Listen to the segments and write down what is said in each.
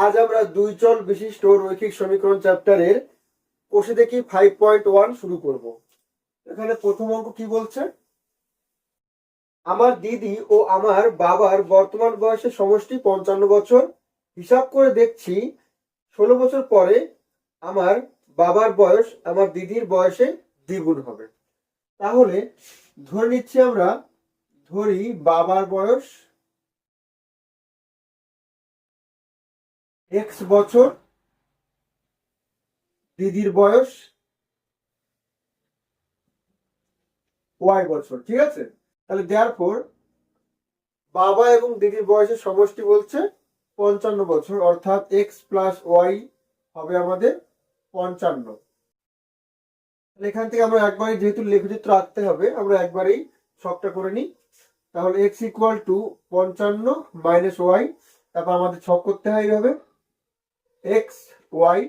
আজ আমরা দুই চল বিশিষ্ট রৈখিক সমীকরণ চ্যাপ্টারের কোষে দেখি 5.1 শুরু করব। এখানে প্রথম অঙ্ক কি বলছে, আমার দিদি ও আমার বাবার বর্তমান বয়সের সমষ্টি 55 বছর। হিসাব করে দেখছি 16 বছর পরে আমার বাবার বয়স আমার দিদির বয়সে দ্বিগুণ হবে। তাহলে ধরে নিচ্ছি আমরা, ধরি বাবার বয়স x বছর, দিদির বয়স y বছর। ঠিক আছে, তাহলে দেওয়ার পর বাবা এবং দিদির বয়সের সমষ্টি বলছে 55 বছর, অর্থাৎ x প্লাস ওয়াই হবে আমাদের 55। এখান থেকে আমরা একবারই, যেহেতু লেখচিত্র আঁকতে হবে, আমরা একবারেই ছকটা করে নিই। তাহলে x equal to 55 minus Y, তারপর আমাদের ছক করতে হয় এইভাবে x y।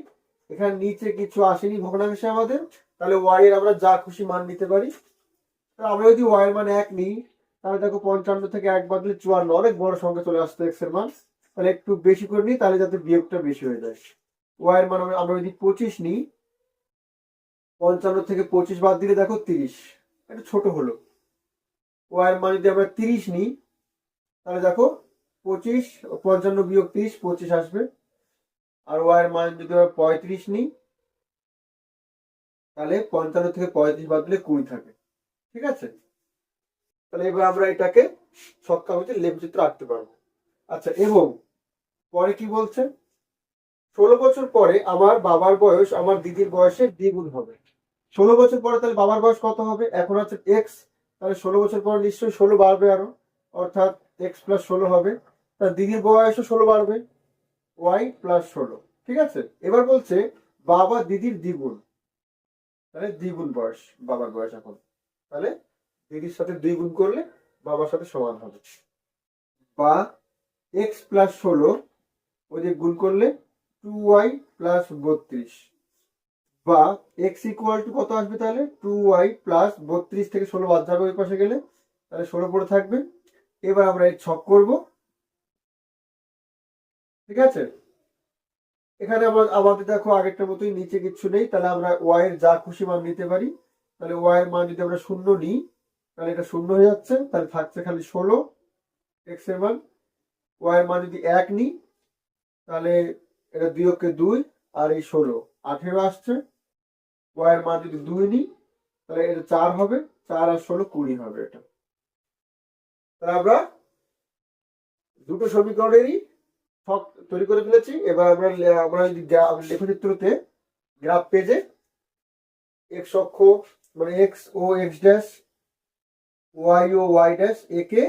এখানে নিচে কিছু আসেনি ভগ্নাংশে আমাদের, তাহলে y এর আমরা যা খুশি মান নিতে পারি। আমরা যদি y এর মান 1 নিই, তাহলে দেখো 55 থেকে 1 বাদলে 54, অনেক বড় সংখ্যা চলে আসতো x এর মান। তাহলে একটু বেশি করে নিই, তাহলে যাতে বিয়োগটা বেশি হয়ে যায়। y এর মান আমরা যদি 25 নিই, 55 থেকে 25 বাদ দিলে দেখো 30, একটু ছোট হলো। y এর মান যদি আমরা 30 নিই, তাহলে দেখো 25, 55 বিয়োগ 30, 25 আসবে। আর y এর মান যদি আমরা 35 নিই, তাহলে 55 থেকে 35 বাদ দিলে 20 থাকে। ঠিক আছে, তাহলে এবার আমরা এটাকে ছক্কা হচ্ছে লেখচিত্র আঁকতে পারবো। আচ্ছা, এবং পরে কি বলছে, 16 বছর পরে আমার বাবার বয়স আমার দিদির বয়সে দ্বিগুণ হবে। 16 বছর পরে তাহলে বাবার বয়স কত হবে, এখন আছে এক্স, তাহলে 16 বছর পরে নিশ্চয়ই 16 বাড়বে আরো, অর্থাৎ এক্স প্লাস 16 হবে। তার দিদির বয়সও 16 বাড়বে, ওয়াই প্লাস 16। ঠিক আছে, এবার বলছে বাবা দিদির দ্বিগুণ, তাহলে দ্বিগুণ বয়স বাবার বয়স এখন, তাহলে দিদির সাথে 2 গুণ করলে বাবার সাথে সমান হবে। বা এক্স প্লাস 16 ওই যে গুণ করলে 2y প্লাস 32, বা এক্স ইকুয়াল টু কত আসবে, তাহলে 2y প্লাস 32 থেকে 16 বাদ যাবে ওই পাশে গেলে, তাহলে 16 পড়ে থাকবে। এবার আমরা এই ছক করব। ঠিক আছে, এখানে আমাদের দেখো আগেরটার মতোই, নিচে কিছু নেই, তাহলে আমরা y এর যা খুশি মান নিতে পারি। তাহলে y এর মান যদি আমরা 0 নিই, তাহলে এটা 0 হয়ে যাচ্ছে, তাহলে থাকছে খালি 16 x এর মান। y এর মান যদি 1 নিই, তাহলে এটা 2 কে 2, আর এই 16 18 আসছে। y এর মান যদি 2 নিই, তাহলে এটা 4 হবে, 4 আর 16 20 হবে এটা। তাহলে আমরা দুটো সমীকরণেরই ছক তৈরি করে ফেলেছি। এবার আমরা যদি লেখচিত্রতে গ্রাফ পেজে এক্স অক্ষ মানে এক্স ও এক্স ড্যাশ, ওয়াই ও ওয়াই ড্যাশ একে,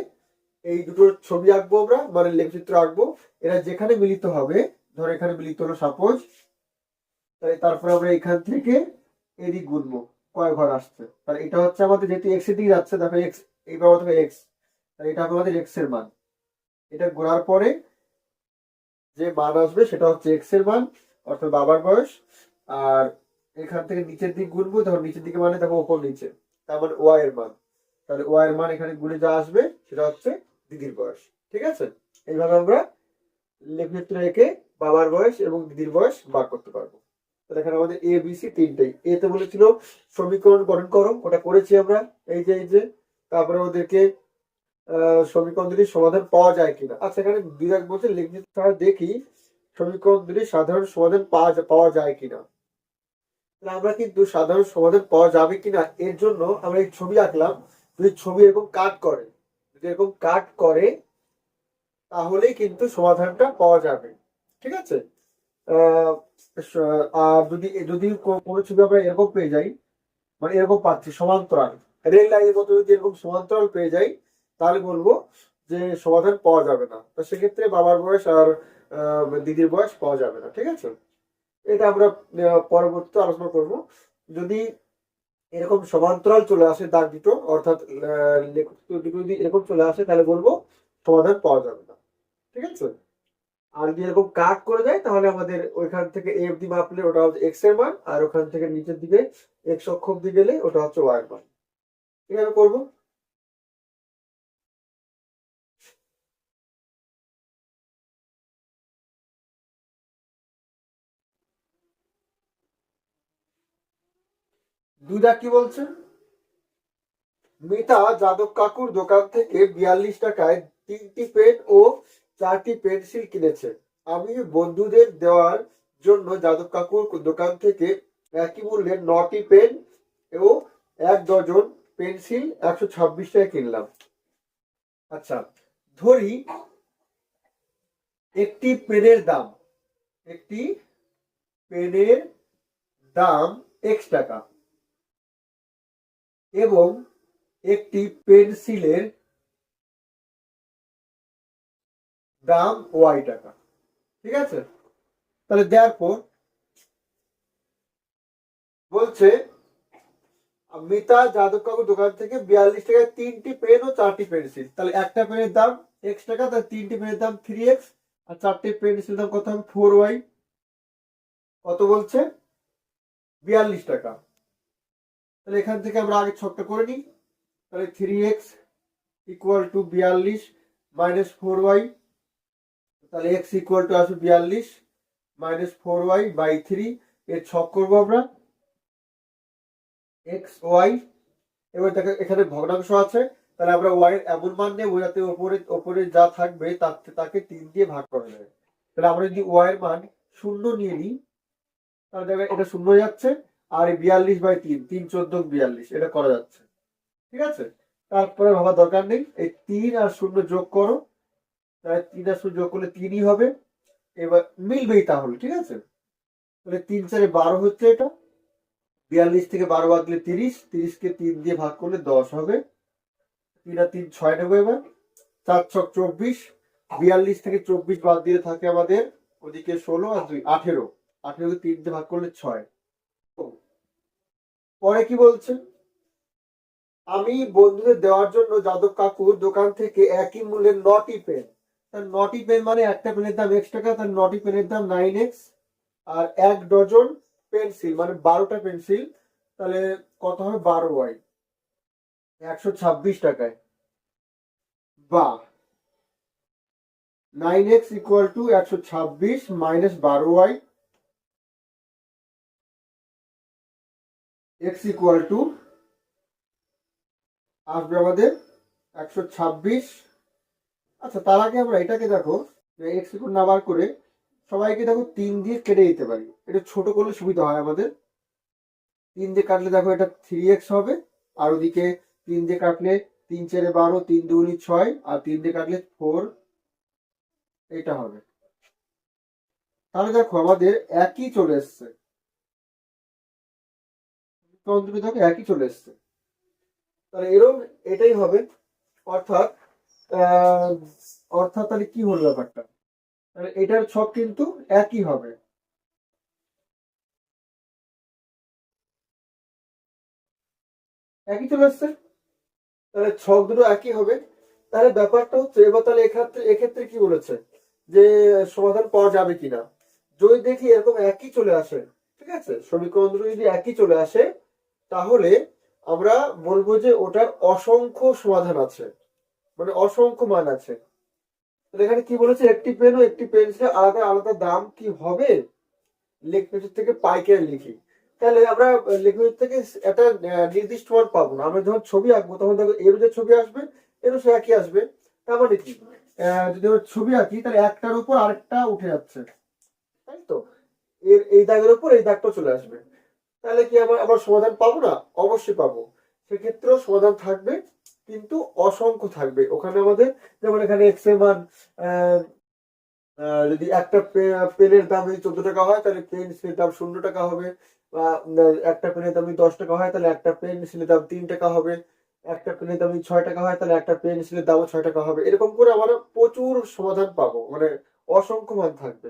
এই দুটো ছবি আঁকবো আমরা, মানে লেখচিত্র আঁকবো। এরা যেখানে মিলিত হবে, ধরো এখানে মিলিত হলো সাপোজ, তারপরে আমরা এখান থেকে এদিক গুনবো কয় ঘর আসছে। তাহলে এটা হচ্ছে আমাদের, যেহেতু এক্স এর দিকে যাচ্ছে, দেখো এক্স এই পাওয়া থেকে এক্স, তাহলে এটা হবে আমাদের এক্স এর মান। এটা গোনার পরে যে মান আসবে সেটা হচ্ছে এক্স এর মান, অর্থাৎ বাবার বয়স। আর এখান থেকে নিচের দিক গুনবো, তখন নিচের দিকে মানে দেখো ওপর নিচে, তার মানে ওয়াই এর মান। তাহলে ওয়াই এর মান এখানে গুনে যা আসবে সেটা হচ্ছে দিদির বয়স। ঠিক আছে, এইভাবে আমরা লেখচিত্র এঁকে বাবার বয়স এবং দিদির বয়স বার করতে পারবো। তাহলে এখানে আমাদের এ বি সি তিনটেই। এ তে বলেছিল সমীকরণ গঠন করো, ওটা করেছি আমরা, এই যে তারপরে ওদেরকে সমীকরণ দুটির সমাধান পাওয়া যায় কিনা। আচ্ছা, এখানে বিরাট বলছে লেখচিত্র দেখি সমীকরণ দুটির সাধারণ সমাধান পাওয়া যায় কিনা। তাহলে আমরা কিন্তু সাধারণ সমাধান পাওয়া যাবে কিনা এর জন্য আমরা এই ছবি আঁকলাম। যদি ছবি এরকম কাট করে, যদি এরকম কাট করে, তাহলেই কিন্তু সমাধানটা পাওয়া যাবে। ঠিক আছে, আর যদি যদি কোনো ছবি আমরা এরকম পেয়ে যাই, মানে এরকম পাচ্ছি সমান্তরাল, রেল লাইনের মতো যদি এরকম সমান্তরাল পেয়ে যাই, তাহলে বলবো যে সমাধান পাওয়া যাবে না। তো সেক্ষেত্রে বাবার বয়স আর দিদির বয়স পাওয়া যাবে না। ঠিক আছে, এটা আমরা পরবর্তীতে আলোচনা করব। যদি এরকম সমান্তরাল চলে আসে দাগ দুটো, অর্থাৎ যদি এরকম চলে আসে, তাহলে বলবো সমাধান পাওয়া যাবে না। ঠিক আছে, আর যদি এরকম কাট করে দেয়, তাহলে আমাদের ওইখান থেকে এ অব্দি মাপলে ওটা হচ্ছে এক্স এর মান, আর ওখান থেকে নিচের দিকে এক্স অক্ষ অব্দি গেলে ওটা হচ্ছে ওয়াই এর মান। এভাবে করবো। দুই দাগ কি বলছে? মিতা যাদব কাকুর দোকান থেকে 42 টাকায় 3টি পেন ও 4টি পেন্সিল কিনেছে। আমি বন্ধুদের দেওয়ার জন্য যাদব কাকুর দোকান থেকে একই মূল্যের 9টি পেন ও 1 ডজন পেন্সিল 126 টাকায় কিনলাম। আচ্ছা, ধরি একটি পেনের দাম X টাকা এবং একটি পেন্সিলের দাম Y টাকা। ঠিক আছে, তাহলে দেওয়ার পর বলছে মিতা যাদব কাকুর দোকান থেকে 42 টাকায় 3টি পেন ও 4টি পেন্সিল। তাহলে একটা পেনের দাম X টাকা, তাহলে 3টি পেনের দাম 3X, আর 4টি পেন্সিল দাম কত হবে? 4Y। কত বলছে? 42 টাকা। তাহলে এখান থেকে আমরা আগে ছকটা করে নিই। তাহলে 3X equal to 42 minus 4Y। তাহলে X ইকুয়াল টু আসবে 42 মাইনাস 4Y বাই 3। এর ছক করবো আমরা XY। এবার দেখো এখানে ভগ্নাংশ আছে, তাহলে আমরা Y এর এমন মান নেব যাতে ওপরে যা থাকবে তাকে 3 দিয়ে ভাগ করা যায়। তাহলে আমরা যদি Y এর মান 0 নিয়ে নিই, তাহলে দেখো এটা 0 হয়ে যাচ্ছে, আর 42 বাই 3, 3 14 42, এটা করা যাচ্ছে। ঠিক আছে, তারপরে ভাবার দরকার নেই। এই 3 আর 0 যোগ করো, তাহলে 3 আর 0 যোগ করলে 3ই হবে। এবার মিলবেই তাহলে। ঠিক আছে, তাহলে 3 4 12 হচ্ছে এটা। 42 থেকে 12 বাদ দিলে 30, 30 কে 3 দিয়ে ভাগ করলে 10 হবে। 3 আর 3 6 নেবো এবার। 4 ছক 24, 42 থেকে 24 বাদ দিলে থাকে আমাদের ওদিকে 16 আর 2 18, 18 কে 3 দিয়ে ভাগ করলে 6। পরে কি বলছে? আমি বন্ধুদের দেওয়ার জন্য যাদব কাকুর দোকান থেকে একই মূল্যের 9টি পেন। তার 9টি পেন মানে একটা পেনের দাম X টাকা, তার 9টি পেনের দাম 9X, আর 1 ডজন পেন্সিল মানে 12টা পেন্সিল, তাহলে কত হবে? 12Y 126 টাকায়, বা 9X equal to 126 minus 12Y, X equal two আসবে আমাদের 126। আচ্ছা, তার আগে আমরা এটাকে দেখো, এক্স ইকুয়াল না বার করে সবাইকে দেখো 3 দিয়ে কেটে দিতে পারি। এটা ছোট করলে সুবিধা হয় আমাদের। 3 দিয়ে কাটলে দেখো এটা 3X হবে, আর ওদিকে 3 দিয়ে কাটলে 3 4 12, 3 2 6, আর 3 দিয়ে কাটলে 4, এটা হবে। তাহলে দেখো আমাদের একই চলে এসছে, দেখো একই চলে এসছে। তাহলে এরকম এটাই হবে, অর্থাৎ তাহলে কি হলো ব্যাপারটা? তাহলে এটার ছক কিন্তু একই হবে। একই চলে আসছে, তাহলে ছক দুটো একই হবে। তাহলে ব্যাপারটা হচ্ছে এবার, তাহলে এক্ষেত্রে কি বলেছে যে সমাধান পাওয়া যাবে কিনা? যদি দেখি এরকম একই চলে আসে, ঠিক আছে, সমীকরণ দুটো যদি একই চলে আসে, তাহলে আমরা বলবো যে ওটার অসংখ্য সমাধান আছে, মানে অসংখ্য মান আছে। তাহলে এখানে কি বলেছে? একটি পেন ও একটি পেন্সিলের আলাদা আলাদা দাম কি হবে? লেখচিত্র থেকে পাইকারি লিখি। তাহলে আমরা লেখচিত্র থেকে একটা নির্দিষ্ট মান পাবো না। আমরা যখন ছবি আঁকবো তখন দেখো এর যে ছবি আসবে, এরও সে একই আসবে। তার মানে কি, যদি আমরা ছবি আঁকি তাহলে একটার উপর আরেকটা উঠে যাচ্ছে, তাই তো? এই দাগের উপর এই দাগটা চলে আসবে। তাহলে কি আবার সমাধান পাবো না? অবশ্যই পাবো। সেক্ষেত্রেও সমাধান থাকবে, কিন্তু অসংখ্য থাকবে ওখানে আমাদের। যেমন এখানে এক্স এর মান যদি একটা পেনের দাম যদি 14 টাকা হয়, তাহলে পেন্সিলের দাম 0 টাকা হবে। বা একটা পেনের দাম যদি 10 টাকা হয়, তাহলে একটা পেন্সিলের দাম 3 টাকা হবে। একটা পেনের দাম যদি 6 টাকা হয়, তাহলে একটা পেন্সিলের দামও 6 টাকা হবে। এরকম করে আমরা প্রচুর সমাধান পাবো, মানে অসংখ্য মান থাকবে।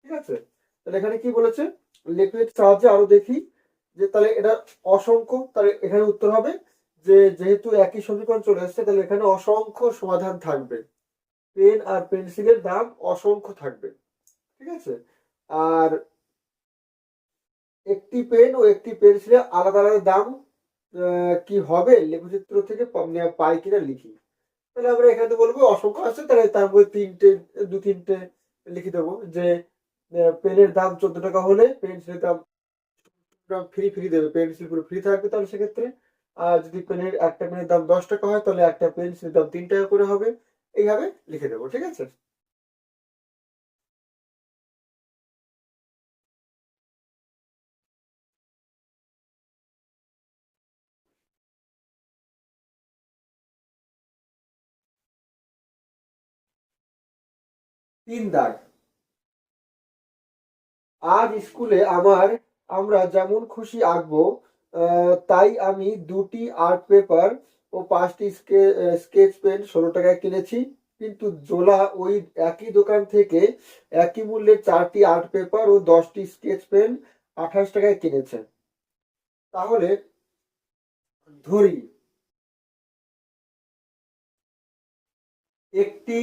ঠিক আছে, তাহলে এখানে কি বলেছে? লেখের সাহায্যে আরো দেখি যে তাহলে এটা অসংখ্য। তাহলে এখানে উত্তর হবে যে যেহেতু একই সমীকরণ চলে আসছে, তাহলে এখানে অসংখ্য সমাধান থাকবে। পেন আর পেন্সিলের দাম অসংখ্য থাকবে। ঠিক আছে, আর একটি পেন ও একটি পেন্সিলের আলাদা আলাদা দাম কি হবে লেখচিত্র থেকে পাই কিনা লিখি। তাহলে আমরা এখানে বলবো অসংখ্য আছে, তাহলে তার মধ্যে দু তিনটে লিখে দেবো যে পেনের দাম 14 টাকা হলে পেন্সিলের দাম ফ্রি ফ্রি দেবে, পেন্সিল পুরো ফ্রি থাকবে তাহলে সেক্ষেত্রে। আর যদি পেনের একটা পেনের দাম 10 টাকা হয় তাহলে একটা পেন্সিলের দাম 3 টাকা করে হবে। এইভাবে লিখে দেবো, ঠিক আছে। 3 দাগ। আজ স্কুলে আমরা যেমন খুশি আঁকবো, তাই আমি 2টি আর্ট পেপার ও 5টি স্কেচ পেন 16 টাকায় কিনেছি। কিন্তু জোলা ওই একই দোকান থেকে একই মূল্যে 4টি আর্ট পেপার ও 10টি স্কেচ পেন 28 টাকায় কিনেছে। তাহলে ধরি একটি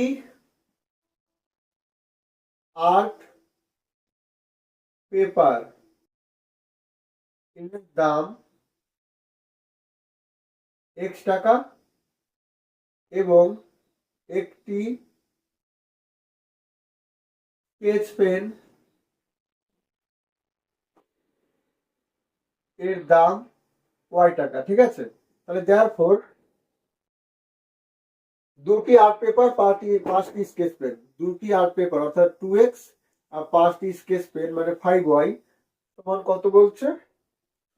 আর্ট পেপার এর দাম X টাকা এবং একটি স্কেচ পেন এর দাম Y টাকা, ঠিক আছে। তাহলে দেয়ারফর 2টি আর্ট পেপার 5টি স্কেচ পেন, 2টি আর্ট পেপার অর্থাৎ 2x আর 5টি স্কেচ পেন মানে 5y সমান কত বলছে?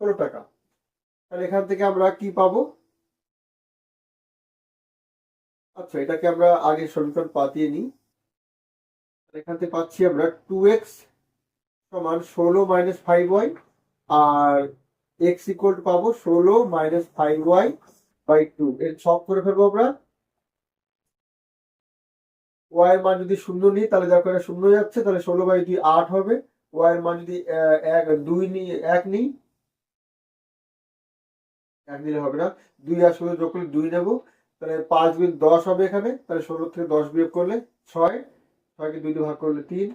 16 টাকা। তাহলে এখান থেকে আমরা কি পাবো? আচ্ছা, এটাকে আমরা আগে সমীকরণ পাতিয়ে নিই। এখান থেকে পাচ্ছি আমরা 2x সমান 16 মাইনাস 5y, আর x ইকুয়াল টু পাবো 16 মাইনাস 5y বাই 2। এর ছক করে ফেলবো আমরা। y এর মান যদি শূন্য নিই তাহলে দেখো এটা শূন্য হয়ে যাচ্ছে, তাহলে 16/2 8 হবে। y এর মান যদি 1 নিই, 1 নিলে হবে না, 2 আর 16 যোগ করলে 2 নেবো, তাহলে 5 গুণ 10 হবে এখানে। তাহলে 16 থেকে 10 বিয়োগ করলে 6, 6কে 2 দিয়ে ভাগ করলে 3,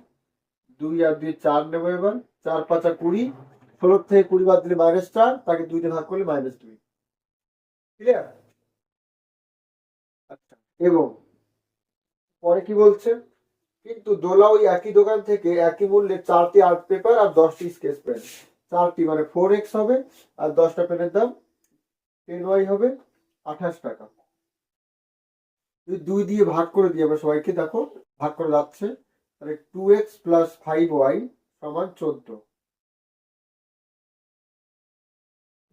2 আর 2 4 নেবো এবার, 4 5 আর 20, 16 থেকে 20 বাদ দিলে -4, তাকে 2 দিয়ে ভাগ করলে -2। ক্লিয়ার? আচ্ছা, এবং পরে কি বলছে? কিন্তু দোলা ওই একই দোকান থেকে একই মূল্যে 4টি আর্ট পেপার আর 10টি স্কেচ পেন, 4টি মানে 4x হবে, আর 10টা পেনের দাম 10y হবে 28 টাকা। যদি 2 দিয়ে ভাগ করে দিই আমরা সবাইকে, দেখো ভাগ করে যাচ্ছে, তাহলে 2x প্লাস 5y সমান 14।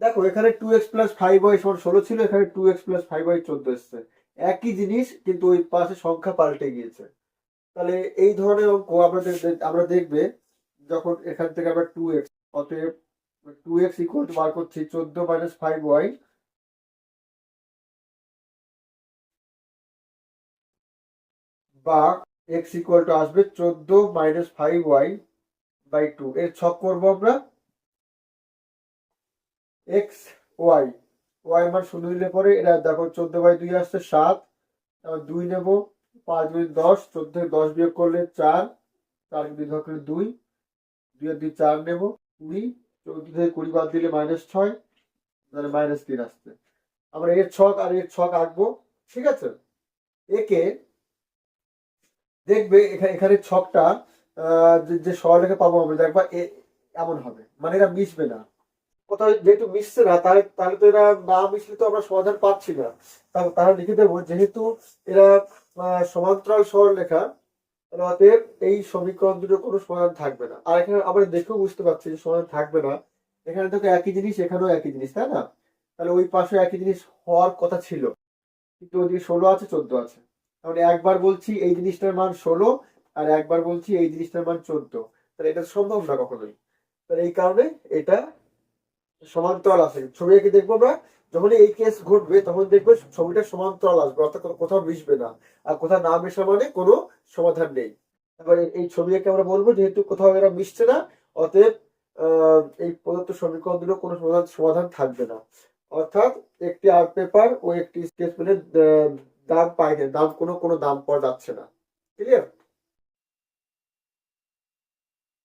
দেখো এখানে 2x প্লাস 5y সমান 16 ছিল, এখানে 2x প্লাস 5y 14 এসছে। একই জিনিস কিন্তু ওই পাশে সংখ্যা পাল্টে গিয়েছে। তাহলে এই ধরনের অঙ্ক আমরা দেখবে যখন এখান থেকে আমরা 2x, অতএব 2x ইকুয়াল টু বার করছি 14 মাইনাস 5y বা x ইকুয়াল টু আসবে 14 মাইনাস 5y বাই 2। এর ছক করবো আমরা x y, y মান শূন্য দিলে পরে এটা দেখো 14/2 আসছে 7, তারপর 2 নেবো, 5 গুণ 10, 14 থেকে 10 বিয়োগ করলে 4, 4 কে 2 ভাগ করলে 2, 2 আর 2 4 নেবো, 20, 14 থেকে 20 বাদ দিলে -6, তাহলে -3 আসছে। আমরা এর ছক আর এর ছক আঁকবো, ঠিক আছে। একে দেখবে এখানে ছকটা যে সরলরেখা পাবো আমরা, দেখবা এমন হবে, মানে এরা মিশবে না। কোথাও যেহেতু মিশছে না, তাহলে তাহলে তো এরা না মিশলে তো আমরা সমাধান পাচ্ছি না। তাহলে লিখে দেবো যেহেতু এরা সমান্তরাল সরলরেখা, তাহলে অতএব এই সমীকরণ দুটো কোনো সমাধান থাকবে না। আর এখানে আমরা দেখেও বুঝতে পারছি যে সমাধান থাকবে না। এখানে দেখো একই জিনিস, এখানেও একই জিনিস, তাই না? তাহলে ওই পাশে একই জিনিস হওয়ার কথা ছিল, কিন্তু ওইদিকে 16 আছে 14 আছে। তাহলে একবার বলছি এই জিনিসটার মান 16 আর একবার বলছি এই জিনিসটার মান 14, তাহলে এটা সম্ভব না কখনোই। তাহলে এই কারণে এটা সমান্তরাল আছে। ছবি এঁকে দেখবো আমরা, যখন এই কেস ঘটবে তখন দেখবে ছবিটা সমান্তরাল আসবে, অর্থাৎ কোথাও মিশবে না। আর কোথাও না মেশা মানে কোনো সমাধান নেই। তারপরে এই ছবি এঁকে আমরা বলবো যেহেতু কোথাও এরা মিশছে না, অতএব এই প্রদত্ত সমীকরণ দুটো কোনো সমাধান থাকবে না। অর্থাৎ একটি আর্ট পেপার ও একটি স্কেচ পেনের দাম পাই না, দাম কোনো দাম পাওয়া যাচ্ছে না। ক্লিয়ার?